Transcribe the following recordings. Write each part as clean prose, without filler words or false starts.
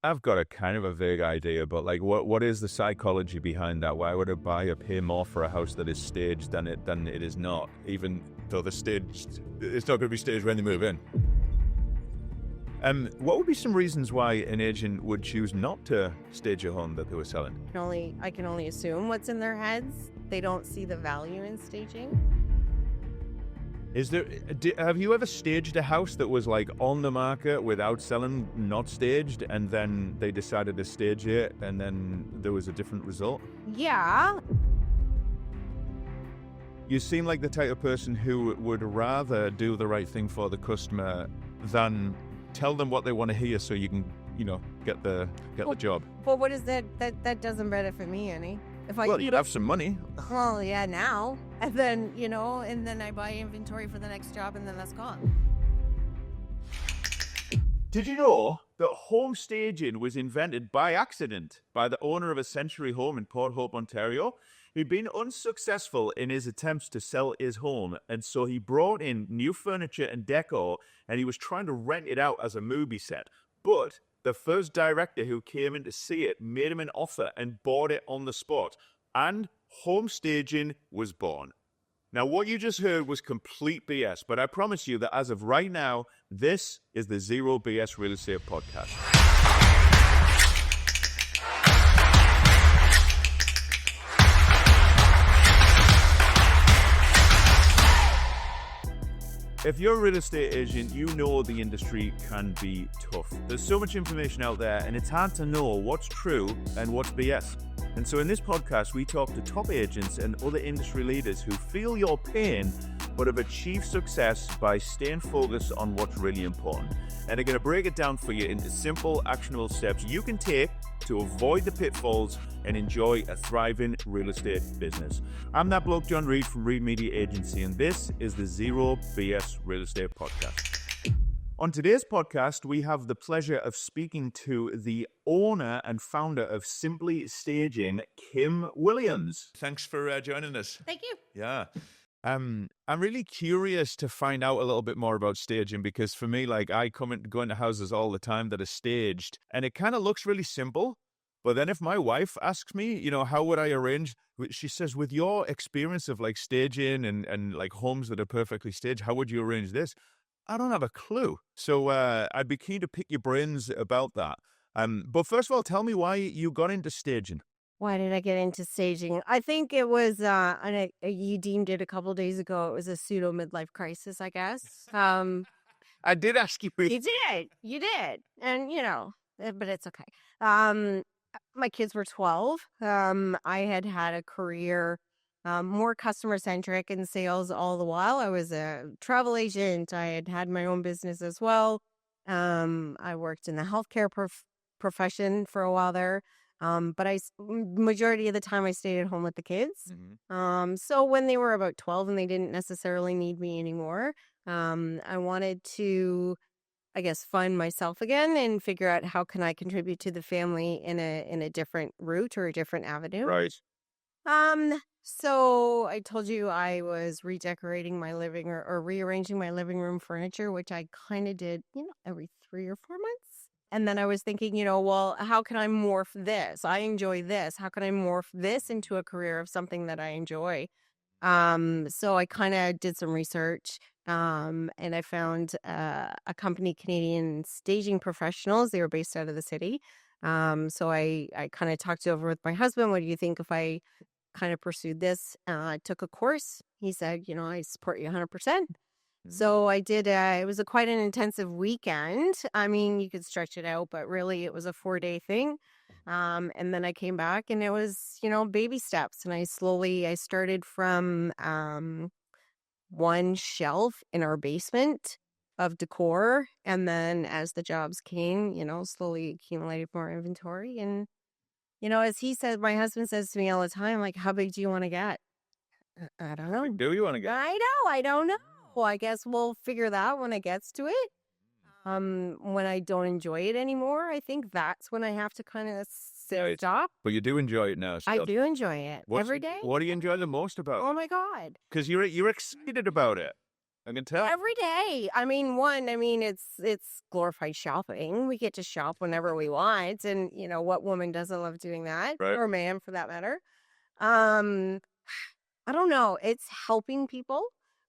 I've got a kind of a vague idea, but like, what is the psychology behind that? Why would a buyer pay more for a house that is staged than it is not, even though it's not going to be staged when they move in? What would be some reasons why an agent would choose not to stage a home that they were selling? I can only assume what's in their heads. They don't see the value in staging. Have you ever staged a house that was like on the market without selling, not staged, and then they decided to stage it, and then there was a different result? Yeah. You seem like the type of person who would rather do the right thing for the customer than tell them what they want to hear so you can, get the job. Well, what is that? That doesn't benefit me any. Well, you'd have some money. Well, yeah, now. And then, and then I buy inventory for the next job and then that's gone. Did you know that home staging was invented by accident by the owner of a Century Home in Port Hope, Ontario? He'd been unsuccessful in his attempts to sell his home, and so he brought in new furniture and decor, and he was trying to rent it out as a movie set. But the first director who came in to see it made him an offer and bought it on the spot, and home staging was born. Now, what you just heard was complete BS, but I promise you that as of right now, this is the Zero BS Real Estate Podcast. If you're a real estate agent, you know the industry can be tough. There's so much information out there, and it's hard to know what's true and what's BS. And so in this podcast, we talk to top agents and other industry leaders who feel your pain, but have achieved success by staying focused on what's really important. And they're going to break it down for you into simple, actionable steps you can take to avoid the pitfalls and enjoy a thriving real estate business. I'm that bloke, John Reed from Reed Media Agency, and this is the Zero BS Real Estate Podcast. On today's podcast, we have the pleasure of speaking to the owner and founder of Simply Staging, Kim Williams. Thanks for joining us. Thank you. Yeah. I'm really curious to find out a little bit more about staging, because for me, like, I go into houses all the time that are staged, and it kind of looks really simple. But then if my wife asks me, how would I arrange? She says, with your experience of like staging and like homes that are perfectly staged, how would you arrange this? I don't have a clue. So I'd be keen to pick your brains about that. But first of all, tell me why you got into staging. Why did I get into staging? I think it was, you deemed it a couple days ago, it was a pseudo midlife crisis, I guess. I did ask you. You did. And, but it's okay. My kids were 12. I had a career more customer-centric in sales all the while. I was a travel agent. I had my own business as well. I worked in the healthcare profession for a while there. But majority of the time I stayed at home with the kids. Mm-hmm. So when they were about 12 and they didn't necessarily need me anymore, I wanted to, I guess, find myself again and figure out how can I contribute to the family in a different route or a different avenue. Right. So I told you I was redecorating my or rearranging my living room furniture, which I kind of did, every 3 or 4 months. And then I was thinking, well, how can I morph this? I enjoy this. How can I morph this into a career of something that I enjoy? So I kind of did some research, and I found a company, Canadian Staging Professionals. They were based out of the city. So I kind of talked it over with my husband. What do you think if I kind of pursued this? I took a course. He said, I support you 100%. So I did, it was quite an intensive weekend. I mean, you could stretch it out, but really it was a 4-day thing. And then I came back and it was, baby steps. And I started from one shelf in our basement of decor. And then as the jobs came, slowly accumulated more inventory. And, as my husband says to me all the time, like, how big do you want to get? I don't know. How big do you want to get? I don't know. Well, I guess we'll figure that out when it gets to it. When I don't enjoy it anymore, I think that's when I have to kind of stop. But you do enjoy it now. Still. I do enjoy it every day. What do you enjoy the most about it? Oh my God. Because you're excited about it. I can tell. Every day. It's glorified shopping. We get to shop whenever we want. And, what woman doesn't love doing that? Right. Or man for that matter. Um, I don't know. It's helping people.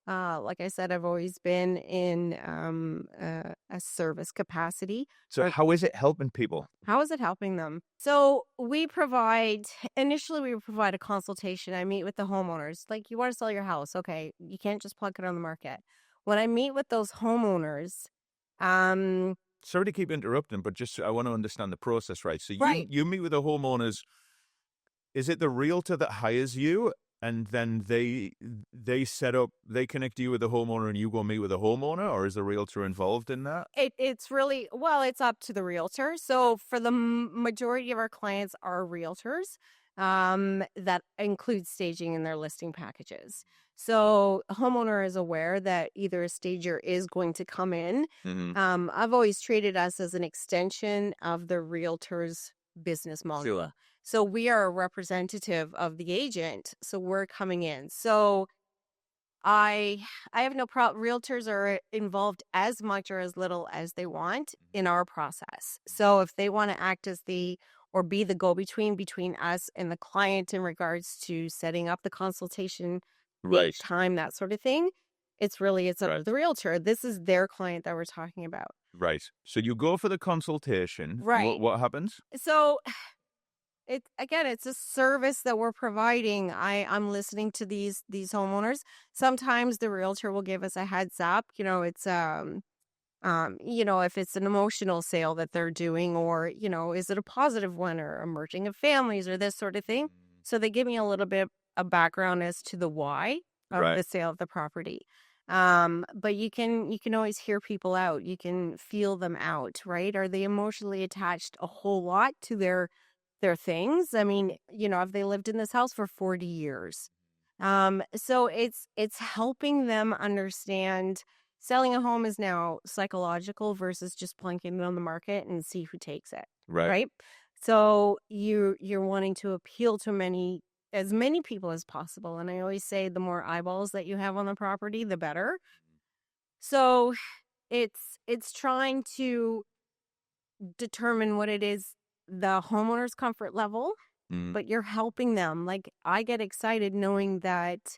Like I said, I've always been in a service capacity. So how is it helping people? How is it helping them? So initially we provide a consultation. I meet with the homeowners. Like, you want to sell your house. Okay. You can't just plug it on the market. When I meet with those homeowners, um, Sorry to keep interrupting, but just I want to understand the process, right? So right. you meet with the homeowners. Is it the realtor that hires you, and then they connect you with the homeowner, and you go meet with the homeowner, or is the realtor involved in that? It's really, well, it's up to the realtor. So for the majority of our clients are realtors, that include staging in their listing packages. So a homeowner is aware that either a stager is going to come in. Mm-hmm. I've always treated us as an extension of the realtor's business model. Sure. So we are a representative of the agent. So we're coming in. So I I have no problem. Realtors are involved as much or as little as they want in our process. So if they want to act as or be the go-between between us and the client in regards to setting up the consultation, Right. time, that sort of thing, it's up to Right. the realtor. This is their client that we're talking about. Right. So you go for the consultation. Right. What happens? So it's a service that we're providing. I'm listening to these homeowners. Sometimes the realtor will give us a heads up. If it's an emotional sale that they're doing, or, is it a positive one, or a merging of families, or this sort of thing. So they give me a little bit of background as to the why of Right. the sale of the property. But you can always hear people out. You can feel them out, right? Are they emotionally attached a whole lot to their things? I mean, have they lived in this house for 40 years? So it's helping them understand selling a home is now psychological versus just plunking it on the market and see who takes it. Right. Right. So you're wanting to appeal to as many people as possible. And I always say the more eyeballs that you have on the property, the better. So it's trying to determine what it is, the homeowner's comfort level, Mm. but you're helping them. Like, I get excited knowing that,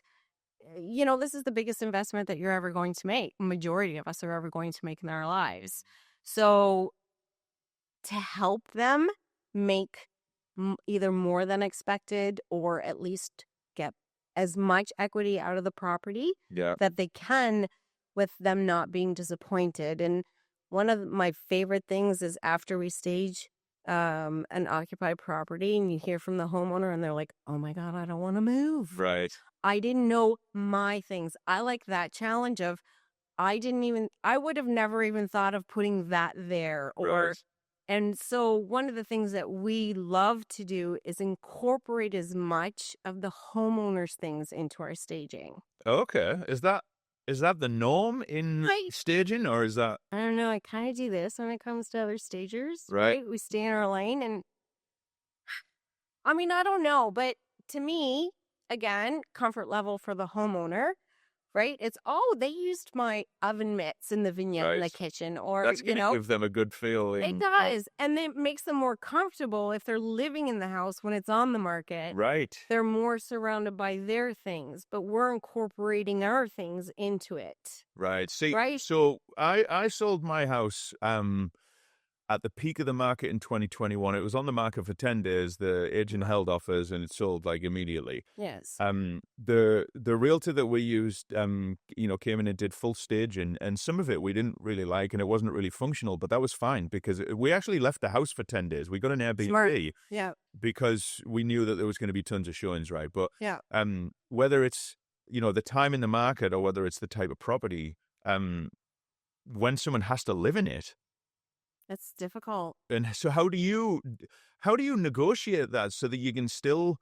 this is the biggest investment that you're ever going to make. Majority of us are ever going to make in our lives. So to help them make either more than expected, or at least get as much equity out of the property Yeah. that they can, with them not being disappointed. And one of my favorite things is after we stage an occupied property and you hear from the homeowner and they're like, oh my God, I don't want to move. Right. I didn't know my things. I like that challenge of, I would have never even thought of putting that there. Right. And so one of the things that we love to do is incorporate as much of the homeowner's things into our staging. Okay. Is that the norm in Right. staging, or is that I don't know. I kind of do this when it comes to other stagers. right? We stay in our lane. And I don't know. But to me, again, comfort level for the homeowner. Right? It's, oh, they used my oven mitts in the vignette in the Right. kitchen, or, That's going to give them a good it feeling. does. And it makes them more comfortable if they're living in the house when it's on the market. Right. They're more surrounded by their things, but we're incorporating our things into it. Right. See, Right? so I sold my house at the peak of the market in 2021. It was on the market for 10 days. The agent held offers and it sold like immediately. Yes. The realtor that we used, came in and did full staging, and some of it we didn't really like, and it wasn't really functional, but that was fine because we actually left the house for 10 days. We got an Airbnb. Smart. Yeah. Because we knew that there was going to be tons of showings, right? But Yeah. whether it's, the time in the market or whether it's the type of property, when someone has to live in it, It's difficult. and so how do you negotiate that so that you can still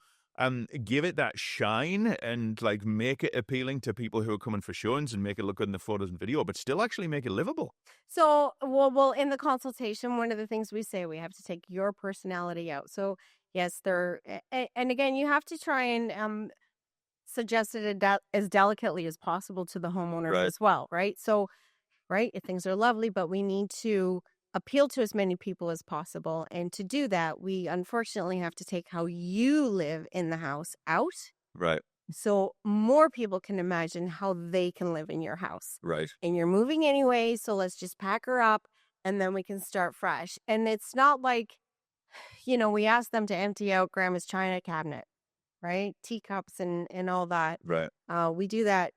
give it that shine and like make it appealing to people who are coming for showings and make it look good in the photos and video, but still actually make it livable? So, well, in the consultation, one of the things we say, we have to take your personality out. So, yes, and again, you have to try and suggest it as delicately as possible to the homeowners Right. as well, right? So, right, if things are lovely, but we need to appeal to as many people as possible. And to do that, we unfortunately have to take how you live in the house out Right. so more people can imagine how they can live in your house. Right. And you're moving anyway, so let's just pack her up and then we can start fresh. And it's not like, we asked them to empty out grandma's china cabinet, right? Teacups and all that. Right. We do that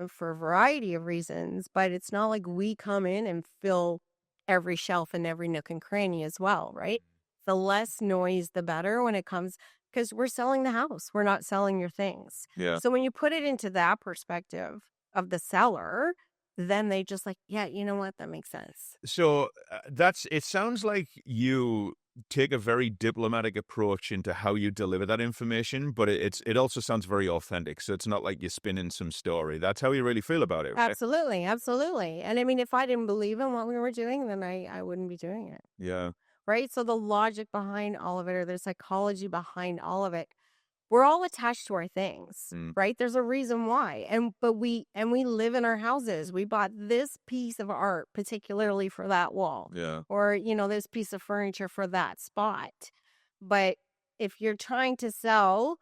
for a variety of reasons, but it's not like we come in and fill every shelf and every nook and cranny as well, right? The less noise, the better when it comes, because we're selling the house. We're not selling your things. Yeah. So when you put it into that perspective of the seller, then they just like, yeah, you know what? That makes sense. So it sounds like you take a very diplomatic approach into how you deliver that information, but it also sounds very authentic. So it's not like you're spinning some story. That's how you really feel about it, right? Absolutely. Absolutely. And I mean, if I didn't believe in what we were doing, then I wouldn't be doing it. Yeah. Right? So the logic behind all of it or the psychology behind all of it, we're all attached to our things, Mm, right? There's a reason why. And we live in our houses. We bought this piece of art particularly for that wall yeah. or, this piece of furniture for that spot. But if you're trying to sell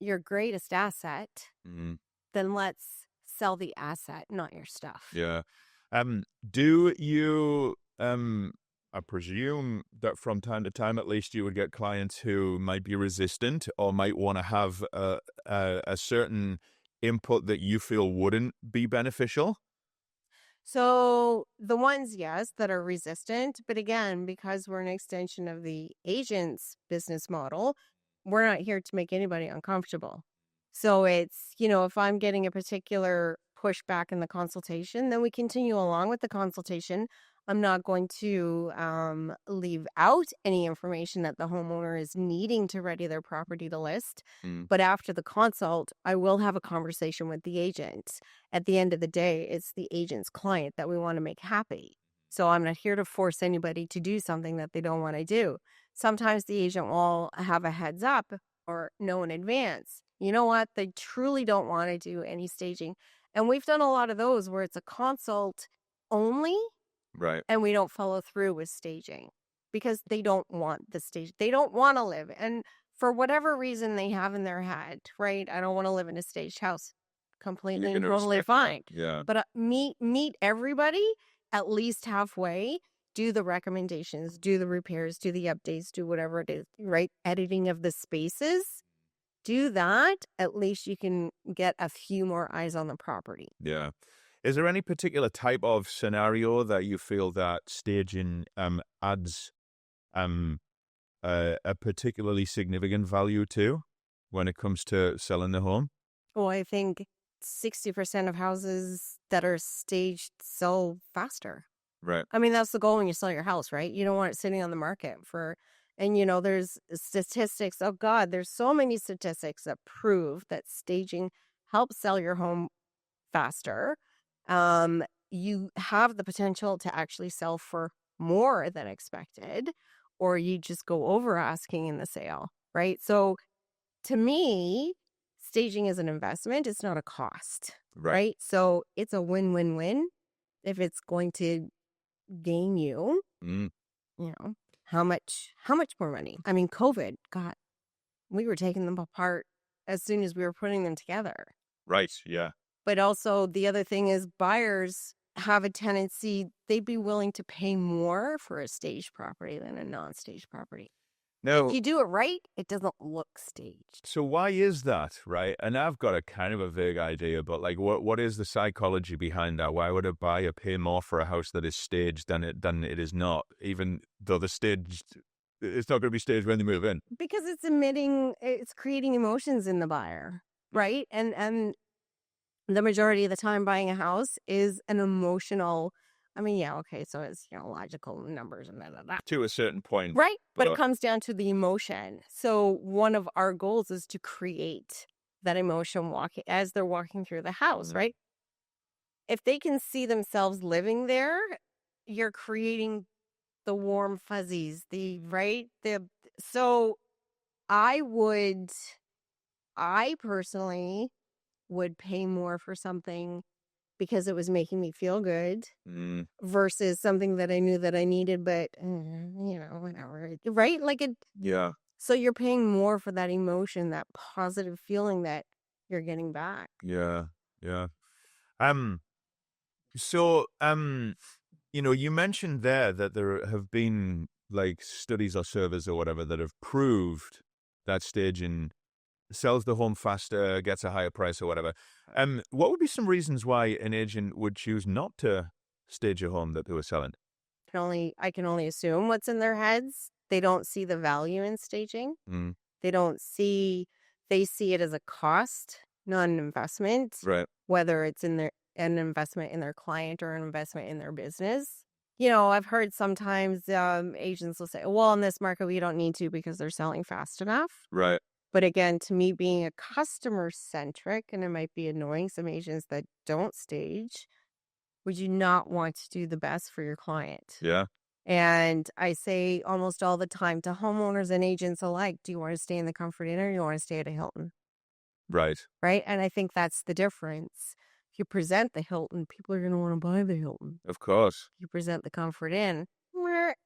your greatest asset, Mm, then let's sell the asset, not your stuff. yeah. Do you I presume that from time to time, at least, you would get clients who might be resistant or might want to have a certain input that you feel wouldn't be beneficial. So the ones, yes, that are resistant, but again, because we're an extension of the agent's business model, we're not here to make anybody uncomfortable. So it's, if I'm getting a particular pushback in the consultation, then we continue along with the consultation. I'm not going to leave out any information that the homeowner is needing to ready their property to list. Mm, But after the consult, I will have a conversation with the agent. At the end of the day, it's the agent's client that we want to make happy. So I'm not here to force anybody to do something that they don't want to do. Sometimes the agent will have a heads up or know in advance. You know what? They truly don't want to do any staging. And we've done a lot of those where it's a consult only right. and we don't follow through with staging because they don't want the stage. They don't want to live. And for whatever reason they have in their head, right? I don't want to live in a staged house. You're Completely going and to totally respect that. fine. Yeah. But meet everybody at least halfway. Do the recommendations, do the repairs, do the updates, do whatever it is, right? Editing of the spaces. Do that. At least you can get a few more eyes on the property. Yeah. Is there any particular type of scenario that you feel that staging adds a particularly significant value to when it comes to selling the home? Well, I think 60% of houses that are staged sell faster. Right. I mean, that's the goal when you sell your house, right? You don't want it sitting on the market and there's statistics. Oh God, there's so many statistics that prove that staging helps sell your home faster. You have the potential to actually sell for more than expected, or you just go over asking in the sale, right? So to me, staging is an investment. It's not a cost, Right. right? So it's a win-win-win if it's going to gain you, Mm, you know, how much more money? I mean, COVID, God, we were taking them apart as soon as we were putting them together. right. Yeah. But also the other thing is buyers have a tendency, they'd be willing to pay more for a staged property than a non-staged property. If Now, you do it right, it doesn't look staged. so why is that, right? And I've got a kind of a vague idea, but like, what is the psychology behind that? Why would a buyer pay more for a house that is staged than it is not, even though it's not going to be staged when they move in? Because it's creating emotions in the buyer, right? And the majority of the time buying a house is an emotional, I mean, yeah, okay, so it's, logical numbers and that. To a certain point, Right. But it but comes down to the emotion. So one of our goals is to create that emotion as they're walking through the house, Mm, right? If they can see themselves living there, you're creating the warm fuzzies, right? So I would I personally would pay more for something because it was making me feel good Mm, versus something that I knew that I needed, but whatever. Right? yeah. So you're paying more for that emotion, that positive feeling that you're getting back. Yeah. Yeah. Um, so, you mentioned there that there have been like studies or surveys or whatever that have proved that staging sells the home faster, gets a higher price or whatever. What would be some reasons why an agent would choose not to stage a home that they were selling? I can only assume what's in their heads. They don't see the value in staging. Mm, They don't see they see it as a cost, not an investment, right. whether it's in their an investment in their client or an investment in their business. I've heard sometimes agents will say, well, in this market, we don't need to because they're selling fast enough. Right. But again, to me, being a customer centric, and it might be annoying some agents that don't stage, would you not want to do the best for your client? Yeah. And I say almost all the time to homeowners and agents alike, do you want to stay in the Comfort Inn or you want to stay at a Hilton? Right. Right? And I think that's the difference. If you present the Hilton, people are going to want to buy the Hilton. Of course. If you present the Comfort Inn,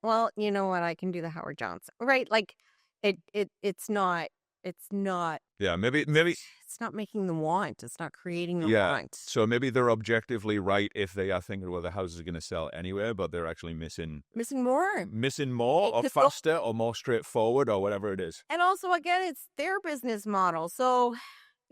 well, you know what? I can do the Howard Johnson. Right? Like it's not Yeah. Maybe. it's not making them want. It's not creating the Yeah. want. So maybe they're objectively right if they are thinking, well, the house is going to sell anyway, but they're actually Missing more. missing more It or could go faster or more straightforward or whatever it is. and also again, it's their business model. So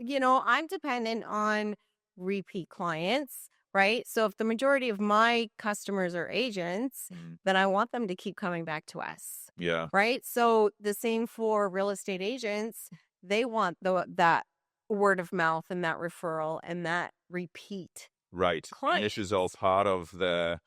I'm dependent on repeat clients, right? So if the majority of my customers are agents, Mm, then I want them to keep coming back to us, yeah. right? So the same for real estate agents. They want that word of mouth and that referral and that repeat Right. And this is all clients. part of the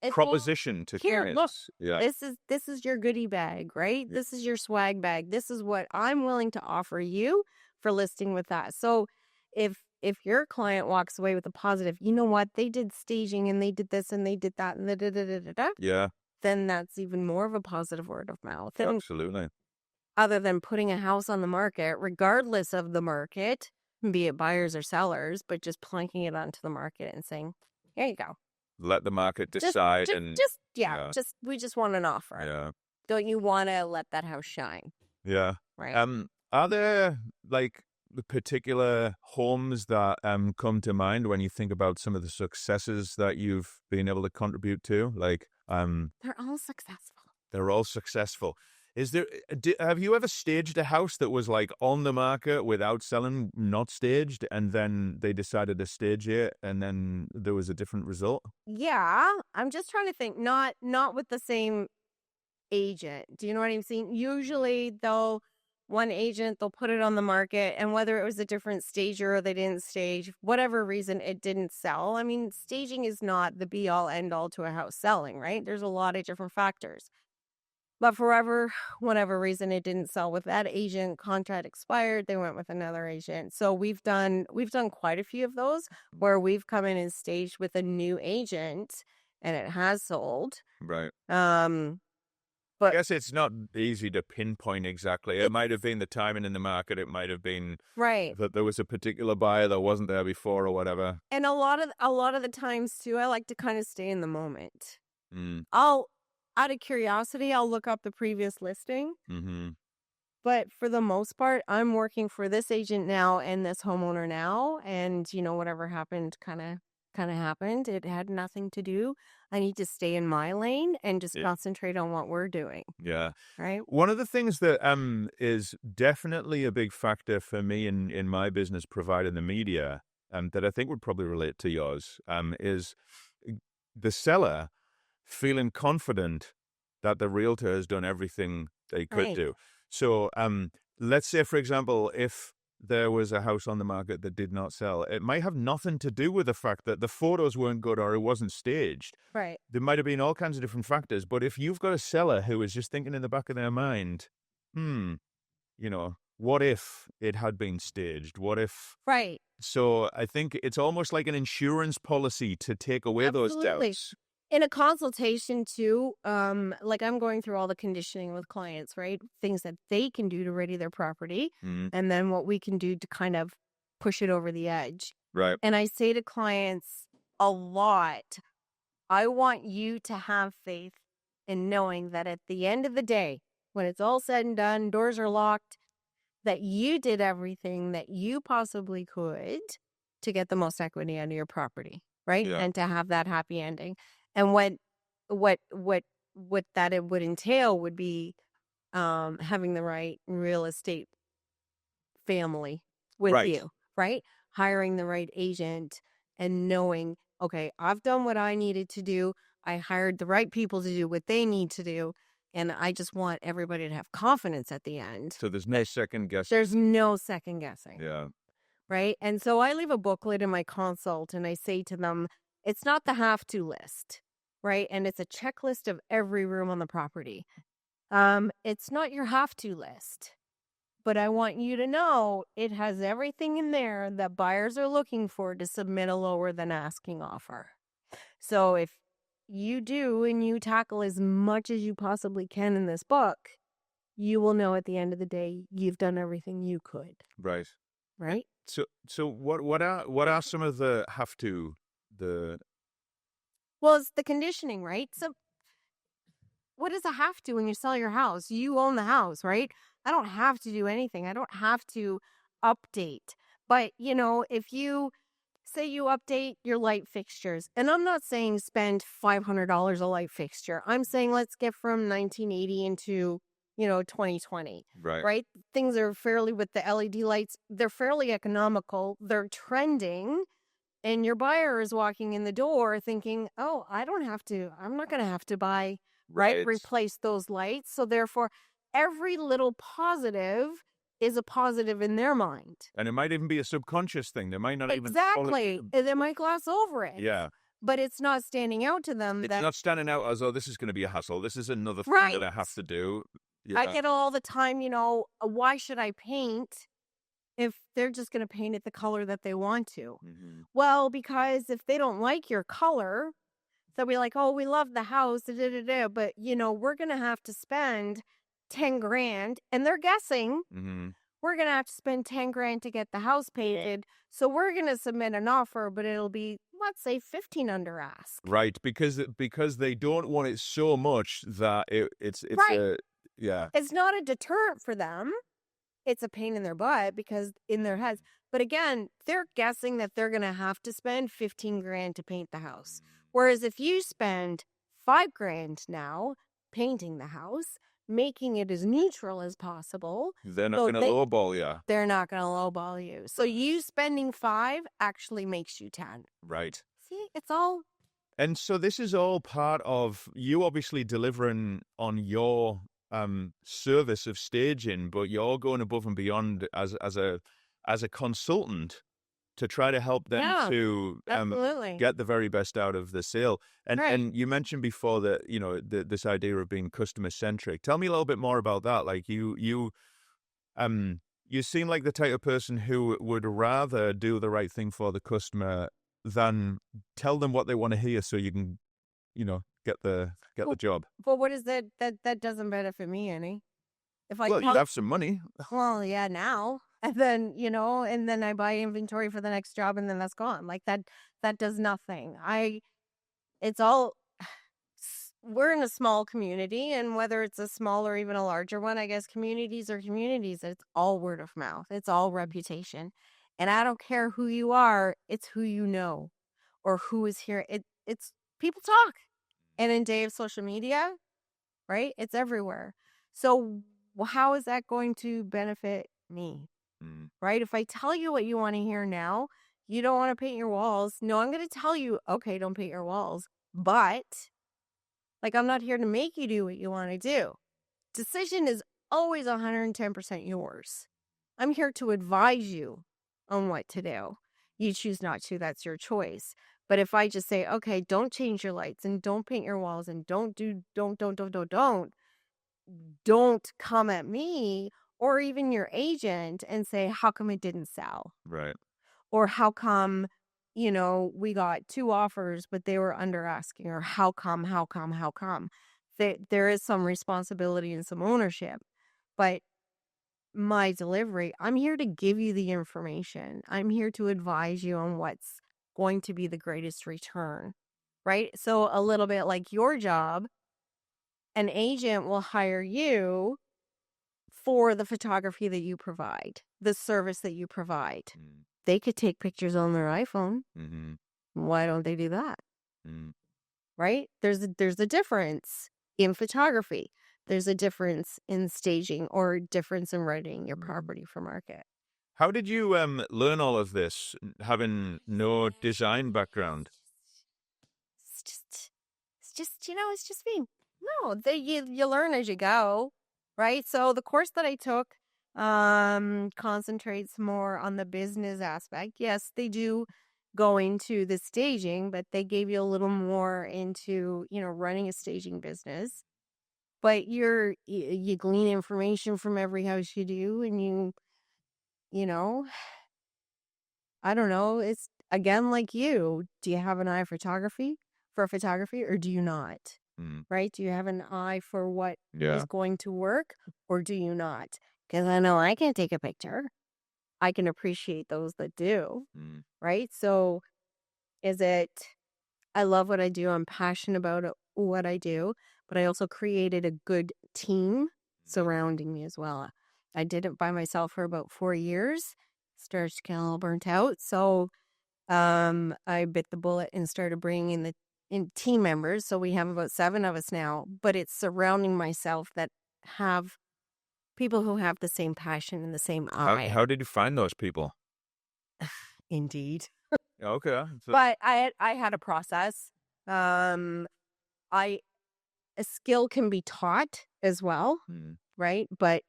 It's all proposition to here, look. clients. Yeah. This is your goodie bag, right? Yeah. This is your swag bag. This is what I'm willing to offer you for listing with that. So if your client walks away with a positive, you know what? They did staging and they did this and they did that and da, Yeah. then that's even more of a positive word of mouth. And Absolutely. other than putting a house on the market, regardless of the market, be it buyers or sellers, but just plunking it onto the market and saying, here you go. Let the market Just, decide just, and just, yeah, yeah. we just want an offer. Yeah. Don't you want to let that house shine? Yeah. Right. Are there like the particular homes that come to mind when you think about some of the successes that you've been able to contribute to? Like They're all successful. they're all successful. Is there have you ever staged a house that was like on the market without selling, not staged, and then they decided to stage it and then there was a different result? Yeah. I'm just trying to think, not with the same agent. Do you know what I'm saying? Usually one agent, they'll put it on the market and whether it was a different stager or they didn't stage, whatever reason it didn't sell. I mean, staging is not the be all end all to a house selling, right? There's a lot of different factors. But whatever reason it didn't sell with that agent, contract expired, they went with another agent. So we've done quite a few of those where we've come in and staged with a new agent and it has sold. Right. Um I but guess it's not easy to pinpoint exactly. It it might have been the timing in the market. It might have been right. that there was a particular buyer that wasn't there before or whatever. And a lot of the times too, I like to kind of stay in the moment. Mm, I'll out of curiosity, I'll look up the previous listing. mm-hmm. But for the most part, I'm working for this agent now and this homeowner now. And, whatever happened kind of happened. It had nothing to do. I need to stay in my lane and just concentrate on what we're doing. Yeah. Right. One of the things that is definitely a big factor for me in my business providing the media, that I think would probably relate to yours, is the seller feeling confident that the realtor has done everything they could Right. do. So let's say, for example, if there was a house on the market that did not sell, it might have nothing to do with the fact that the photos weren't good or it wasn't staged. Right. There might have been all kinds of different factors. But if you've got a seller who is just thinking in the back of their mind, what if it had been staged? What if? Right. So I think it's almost like an insurance policy to take away those Absolutely. doubts. In a consultation too, like I'm going through all the conditioning with clients, right? Things that they can do to ready their property, Mm, and then what we can do to kind of push it over the edge. right. And I say to clients a lot, I want you to have faith in knowing that at the end of the day, when it's all said and done, doors are locked, that you did everything that you possibly could to get the most equity out of your property, right? Yeah. And to have that happy ending. And what what what that it would entail would be having the right real estate family with Right. you, right? Hiring the right agent and knowing, okay, I've done what I needed to do. I hired the right people to do what they need to do. And I just want everybody to have confidence at the end. So there's no second guess. There's no second guessing, Yeah. right? And so I leave a booklet in my consult and I say to them, it's not the have to list, right? And it's a checklist of every room on the property. It's not your have to list, but I want you to know it has everything in there that buyers are looking for to submit a lower than asking offer. So if you do and you tackle as much as you possibly can in this book, you will know at the end of the day you've done everything you could, Right. right? So what are some of the have to the Well, it's the conditioning, right? So what does a have to when you sell your house? You own the house, right? I don't have to do anything. I don't have to update. But, if you say you update your light fixtures, and I'm not saying spend $500 a light fixture. I'm saying let's get from 1980 into, 2020, right? right? Things are fairly, with the LED lights, they're fairly economical. They're trending. And your buyer is walking in the door thinking, oh, I'm not going to have to buy, right? Right. Replace those lights. So therefore, every little positive is a positive in their mind. And it might even be a subconscious thing. They might not even follow. Exactly. And they might gloss over it. Yeah. But it's not standing out to them It's that, not standing out as, oh, this is going to be a hassle. This is another thing that right. I have to do. I Yeah. get all the time, why should I paint if they're just going to paint it the color that they want to? Hmm. Well, because if they don't like your color, they'll be like, oh, we love the house, da, da, da, da, but we're going to have to spend 10 grand. And they're guessing Hmm. we're going to have to spend 10 grand to get the house painted. So we're going to submit an offer, but it'll be, let's say, 15 under ask. Right. Because they don't want it so much that it's Right. a yeah. It's not a deterrent for them. It's a pain in their butt because in their heads. But again, they're guessing that they're going to have to spend 15 grand to paint the house. Whereas if you spend 5 grand now painting the house, making it as neutral as possible, They're not so going to lowball you. they're not going to lowball you. So you spending 5 actually makes you 10. Right. See, it's all And so this is all part of you obviously delivering on your service of staging, but you're going above and beyond as a consultant to try to help them yeah, to absolutely. get the very best out of the sale. And Right. and you mentioned before that this idea of being customer centric. Tell me a little bit more about that. Like you seem like the type of person who would rather do the right thing for the customer than tell them what they want to hear so you can, get the Well, job. but what is that doesn't benefit me any. If I Well, you tell have some money. Well, yeah, now. And then, and then I buy inventory for the next job and then that's gone. Like that does nothing. It's all we're in a small community, and whether it's a small or even a larger one, I guess communities are communities. It's all word of mouth. It's all reputation. And I don't care who you are, it's who you know or who is here. It's people talk. And in day of social media, right? It's everywhere. So how is that going to benefit me? Mm, Right? If I tell you what you want to hear now, you don't want to paint your walls. No, I'm going to tell you, okay, don't paint your walls. But like, I'm not here to make you do what you want to do. Decision is always 110% yours. I'm here to advise you on what to do. You choose not to, that's your choice. But if I just say, okay, don't change your lights and don't paint your walls and don't come at me or even your agent and say, how come it didn't sell? right. Or how come, we got 2 offers, but they were under asking, or how come, how come, how come? There is some responsibility and some ownership, but my delivery, I'm here to give you the information. I'm here to advise you on what's going to be the greatest return, right? So a little bit like your job, an agent will hire you for the photography that you provide, the service that you provide. Mm. They could take pictures on their iPhone. Mm-hmm. Why don't they do that? Mm. Right? There's a difference in photography. There's a difference in staging, or difference in readying your property for market. How did you learn all of this, having no design background? It's just being, no, you learn as you go, right? So the course that I took concentrates more on the business aspect. Yes, they do go into the staging, but they gave you a little more into, running a staging business. But you glean information from every house you do, and you know, I don't know. It's again like you. Do you have an eye for photography, or do you not? Mm. Right? Do you have an eye for what is Yeah. going to work, or do you not? Because I know I can take a picture. I can appreciate those that do. Mm. Right? So is it, I love what I do. I'm passionate about what I do, but I also created a good team surrounding me as well. I did it by myself for about 4 years. Started to get a little burnt out. So I bit the bullet and started bringing in team members. So we have about 7 of us now, but it's surrounding myself that have people who have the same passion and the same eye. How did you find those people? Indeed. Okay. But I had a process. Um, I A skill can be taught as well, Mm. right? But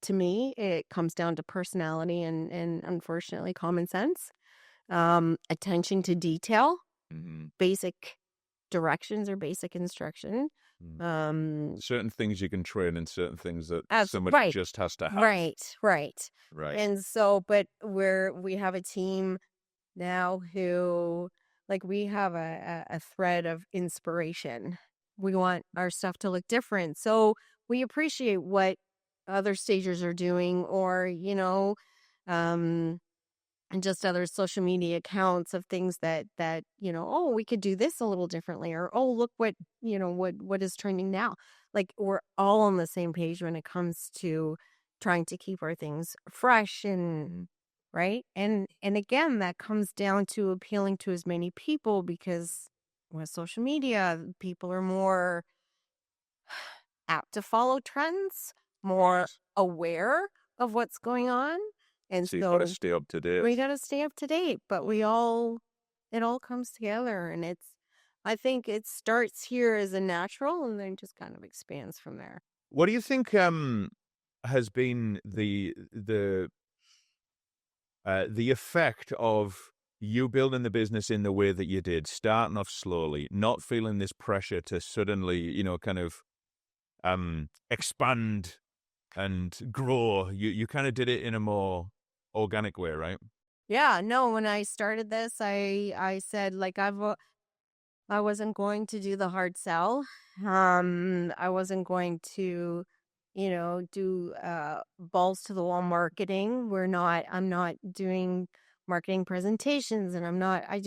to me, it comes down to personality and unfortunately common sense, attention to detail, Mm-hmm. basic directions or basic instruction. Mm. Um, Certain things you can train, and certain things that as somebody right, just has to have. right. Right. And so, but we have a team now who, like, we have a thread of inspiration. We want our stuff to look different. So we appreciate what other stagers are doing, or, um, and just other social media accounts of things that oh, we could do this a little differently, or oh, look what is trending now. Like, we're all on the same page when it comes to trying to keep our things fresh, and right, and again, that comes down to appealing to as many people, because with social media, people are more apt to follow trends, more aware of what's going on, and So you've got to so stay up to date. we got to stay up to date. But it all comes together, and I think it starts here as a natural, and then just kind of expands from there. What do you think has been the effect of you building the business in the way that you did, starting off slowly, not feeling this pressure to suddenly, kind of expand and grow? You kind of did it in a more organic way, right? Yeah, no, when I started this, I said, like, I wasn't going to do the hard sell. I wasn't going to, do balls to the wall marketing. I'm not doing marketing presentations, and I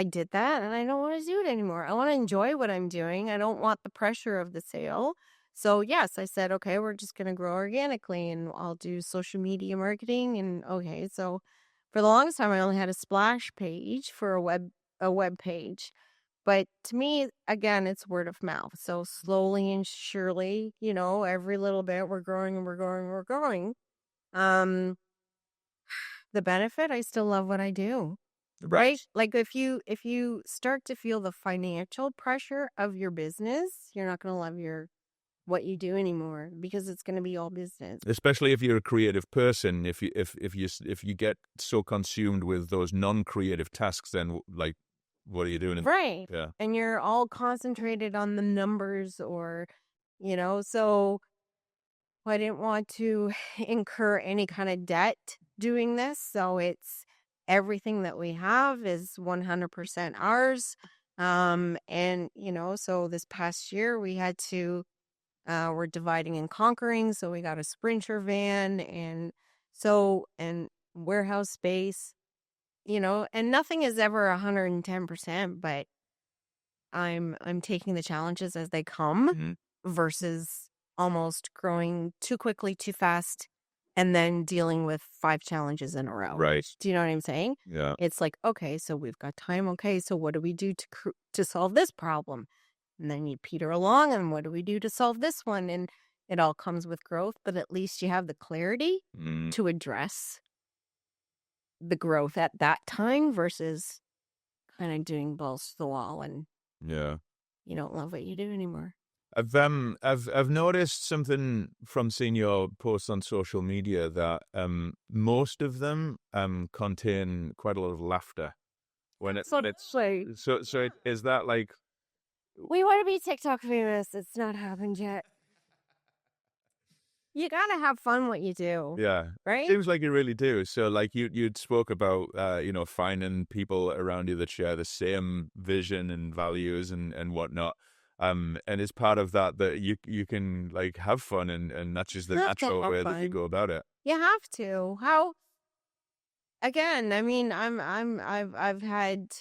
did that, and I don't want to do it anymore. I want to enjoy what I'm doing. I don't want the pressure of the sale. So yes, I said, okay, we're just going to grow organically, and I'll do social media marketing. And okay, so for the longest time, I only had a splash page for a web page. But to me, again, it's word of mouth. So slowly and surely, every little bit, we're growing and we're growing and we're growing. Um, the benefit, I still love what I do. Right? Right. Like, if you start to feel the financial pressure of your business, you're not going to love what you do anymore, because it's going to be all business. Especially if you're a creative person, if you get so consumed with those non-creative tasks, then like, what are you doing? Right. Yeah. And you're all concentrated on the numbers, or, so I didn't want to incur any kind of debt doing this. So everything that we have is 100% ours. And, so this past year we had to, we're dividing and conquering. So we got a Sprinter van and warehouse space, and nothing is ever 110%, but I'm taking the challenges as they come Mhm. versus almost growing too quickly, too fast, and then dealing with 5 challenges in a row. Right. Do you know what I'm saying? Yeah. It's like, okay, so we've got time. Okay, so what do we do to solve this problem? And then you peter along, and what do we do to solve this one? And it all comes with growth, but at least you have the clarity Mm, to address the growth at that time versus kind of doing balls to the wall and yeah. you don't love what you do anymore. I've noticed something from seeing your posts on social media that most of them contain quite a lot of laughter when it's Absolutely. is that like We want to be TikTok famous. It's not happened yet. You gotta have fun what you do, yeah, right? seems like you really do. So like you'd spoke about finding people around you that share the same vision and values and whatnot. And it's part of that you can like have fun and that's just the You have to natural have way that you fun. go about it. You have to. How? Again, I mean, I've had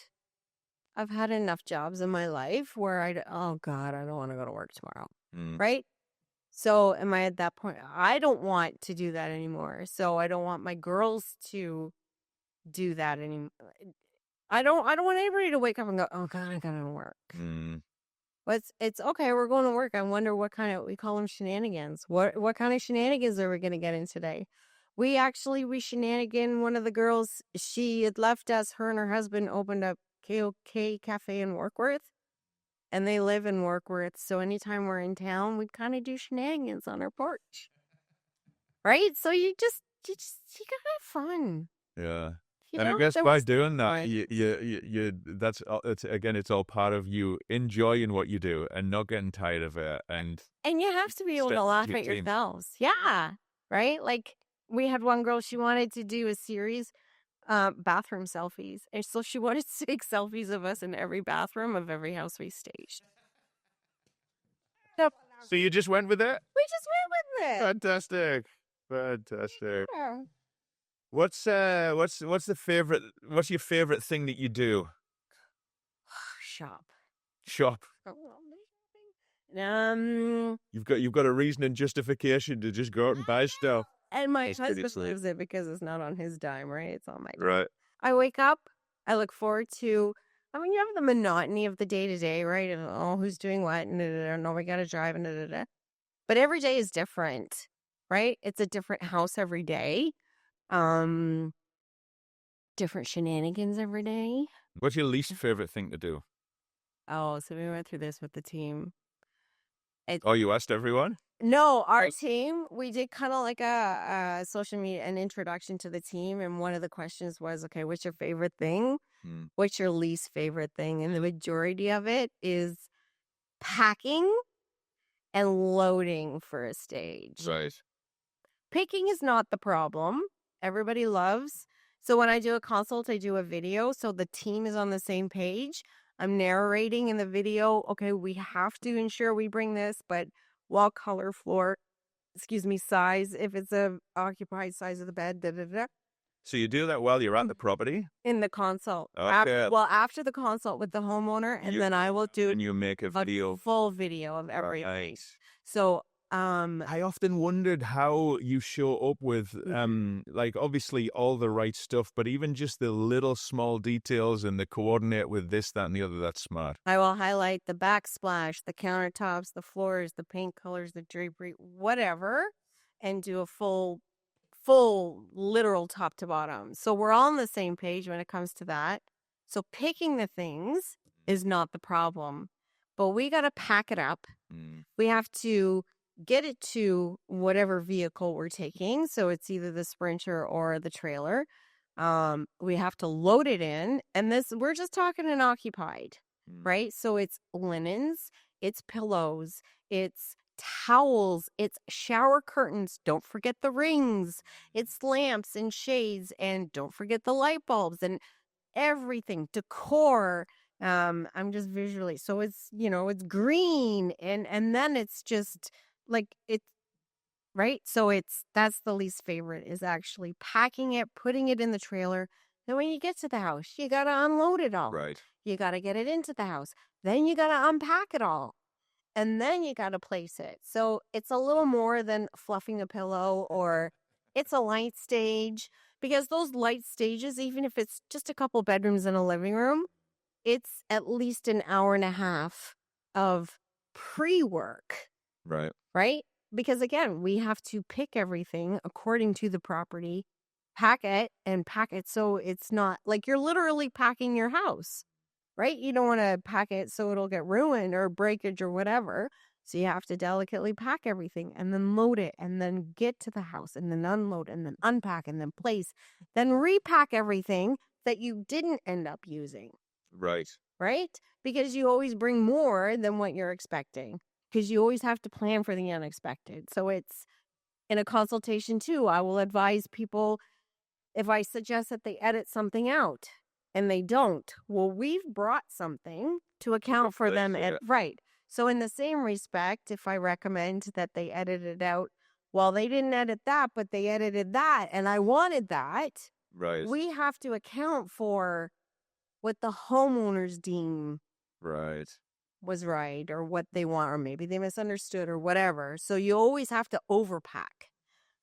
enough jobs in my life where oh God, I don't want to go to work tomorrow, Mm. right? So am I at that point? I don't want to do that anymore. So I don't want my girls to do that anymore. I don't want anybody to wake up and go, oh God, I gotta work. Mm. But it's okay. We're going to work. I wonder what kind of, we call them shenanigans. What kind of shenanigans are we going to get in today? We shenanigan one of the girls. She had left us. Her and her husband opened up KOK Cafe in Warkworth, and they live in Warkworth. So anytime we're in town, we kind of do shenanigans on our porch, right? So you gotta have fun. Yeah. You And I know, guess there by was doing that, fun. that's it's again, it's all part of you enjoying what you do and not getting tired of it and And you have to be able staying to with laugh your at team. yourselves. Yeah. Right? Like we had one girl, she wanted to do a series, bathroom selfies. And so she wanted to take selfies of us in every bathroom of every house we staged. So So you just went with it? we just went with it. Fantastic. Fantastic. Yeah. What's what's your favorite thing that you do? Shop. Shop. Um, You've got a reason and justification to just go out and buy stuff. and my That's pretty husband sweet. lives it because it's not on his dime, right? It's on my dime. Right. I wake up, I look forward to, I mean, you have the monotony of the day to day, right? And oh, who's doing what? And no, we got to drive and da, da, da. But every day is different, right? It's a different house every day. Um, Different shenanigans every day. What's your least favorite thing to do? Oh, so we went through this with the team. It Oh, you asked everyone? No, our team, we did kind of like a social media, an introduction to the team. And one of the questions was, okay, what's your favorite thing? Hmm. What's your least favorite thing? And the majority of it is packing and loading for a stage. Right. Picking is not the problem. Everybody loves. So when I do a consult, I do a video. So the team is on the same page. I'm narrating in the video. Okay, we have to ensure we bring this, but wall color, floor, size. If it's a occupied size of the bed, da da da. So you do that while you're at the property? In the consult. Okay. After the consult with the homeowner, and then I will do And you make a video. full video of everything. Nice. So, I often wondered how you show up with, like obviously all the right stuff, but even just the little small details and the coordinate with this, that, and the other. That's smart. I will highlight the backsplash, the countertops, the floors, the paint colors, the drapery, whatever, and do a full literal top to bottom. So we're all on the same page when it comes to that. So picking the things is not the problem, but we got to pack it up. Mm. We have to get it to whatever vehicle we're taking. So it's either the Sprinter or the trailer. We have to load it in, and we're just talking an occupied, right? So it's linens, it's pillows, it's towels, it's shower curtains. Don't forget the rings. It's lamps and shades, and don't forget the light bulbs and everything, decor. I'm just visually. So it's, it's green, and then it's just like it's right. So that's the least favorite, is actually packing it, putting it in the trailer. Then when you get to the house, you got to unload it all. Right. You got to get it into the house. Then you got to unpack it all. And then you got to place it. So it's a little more than fluffing a pillow, or it's a light stage, because those light stages, even if it's just a couple bedrooms and a living room, it's at least an hour and a half of pre-work, Right. right? Because again, we have to pick everything according to the property, pack it and pack it so it's not like you're literally packing your house, right? You don't want to pack it so it'll get ruined or breakage or whatever. So you have to delicately pack everything and then load it and then get to the house and then unload and then unpack and then place, then repack everything that you didn't end up using, Right. right? Because you always bring more than what you're expecting, because you always have to plan for the unexpected. So it's in a consultation too, I will advise people, if I suggest that they edit something out and they don't, well, we've brought something to account for them. Right. So in the same respect, if I recommend that they edit it out, well, they didn't edit that, but they edited that, and I wanted that. Right. We have to account for what the homeowners deem Right. was right, or what they want, or maybe they misunderstood or whatever. So you always have to overpack.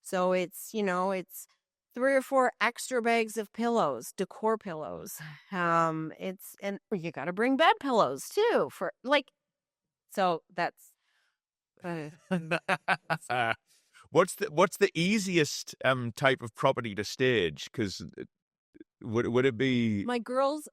So it's 3 or 4 extra bags of pillows, decor pillows. And you got to bring bed pillows too, for like, so that's What's the easiest type of property to stage? Because would it be my girls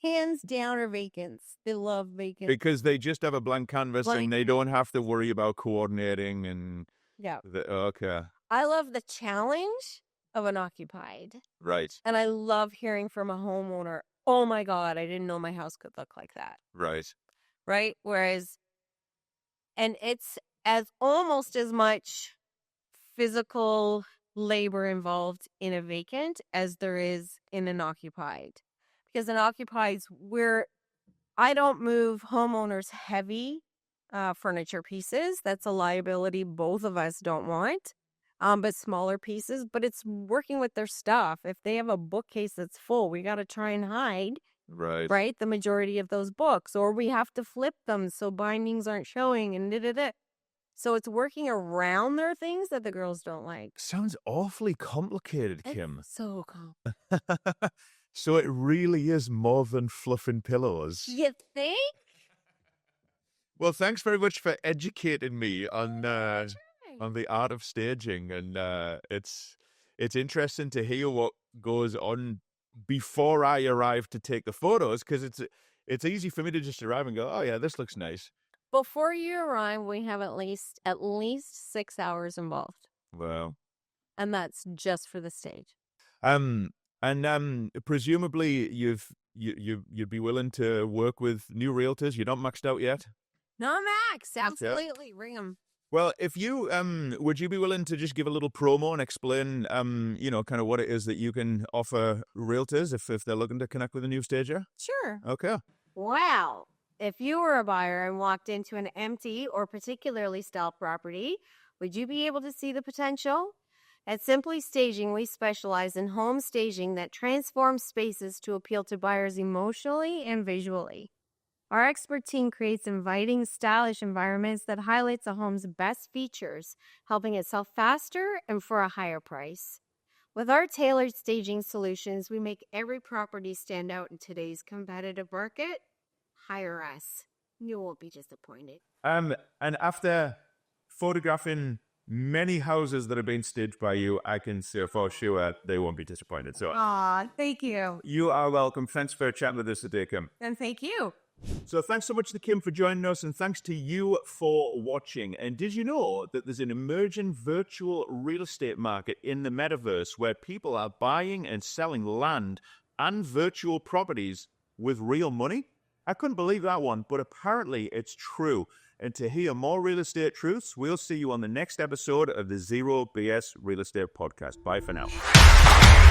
hands down are vacants. They love vacants. because they just have a blank canvas and they don't have to worry about coordinating and Yeah. okay. I love the challenge of an occupied. Right. And I love hearing from a homeowner, oh my God, I didn't know my house could look like that. Right. Right? Whereas, and it's as almost as much physical labor involved in a vacant as there is in an occupied. Because an occupied's where I don't move homeowners heavy furniture pieces. That's a liability both of us don't want. But smaller pieces, but it's working with their stuff. If they have a bookcase that's full, we got to try and hide, right? The majority of those books, or we have to flip them so bindings aren't showing and da-da-da. So it's working around their things that the girls don't like. Sounds awfully complicated, Kim. It's so complicated. So it really is more than fluffing pillows. You think? Well, thanks very much for educating me on the art of staging, and it's interesting to hear what goes on before I arrive to take the photos, because it's easy for me to just arrive and go, oh yeah, this looks nice. Before you arrive, we have at least 6 hours involved. Wow. And that's just for the stage. And presumably you'd be willing to work with new realtors. You're not maxed out yet? No, Max, absolutely. Yeah. Ring them. Well, if you would you be willing to just give a little promo and explain kind of what it is that you can offer realtors if they're looking to connect with a new stager? Sure. Okay. Wow. If you were a buyer and walked into an empty or particularly stale property, would you be able to see the potential? At Simply Staging, we specialize in home staging that transforms spaces to appeal to buyers emotionally and visually. Our expert team creates inviting, stylish environments that highlights a home's best features, helping it sell faster and for a higher price. With our tailored staging solutions, we make every property stand out in today's competitive market. Hire us. You won't be disappointed. And after photographing many houses that have been staged by you, I can say for sure they won't be disappointed. So, thank you. You are welcome. Thanks for chatting with us today, Kim. And thank you. So thanks so much to Kim for joining us, and thanks to you for watching. And did you know that there's an emerging virtual real estate market in the metaverse where people are buying and selling land and virtual properties with real money? I couldn't believe that one, but apparently it's true. And to hear more real estate truths, we'll see you on the next episode of the Zero BS Real Estate Podcast. Bye for now.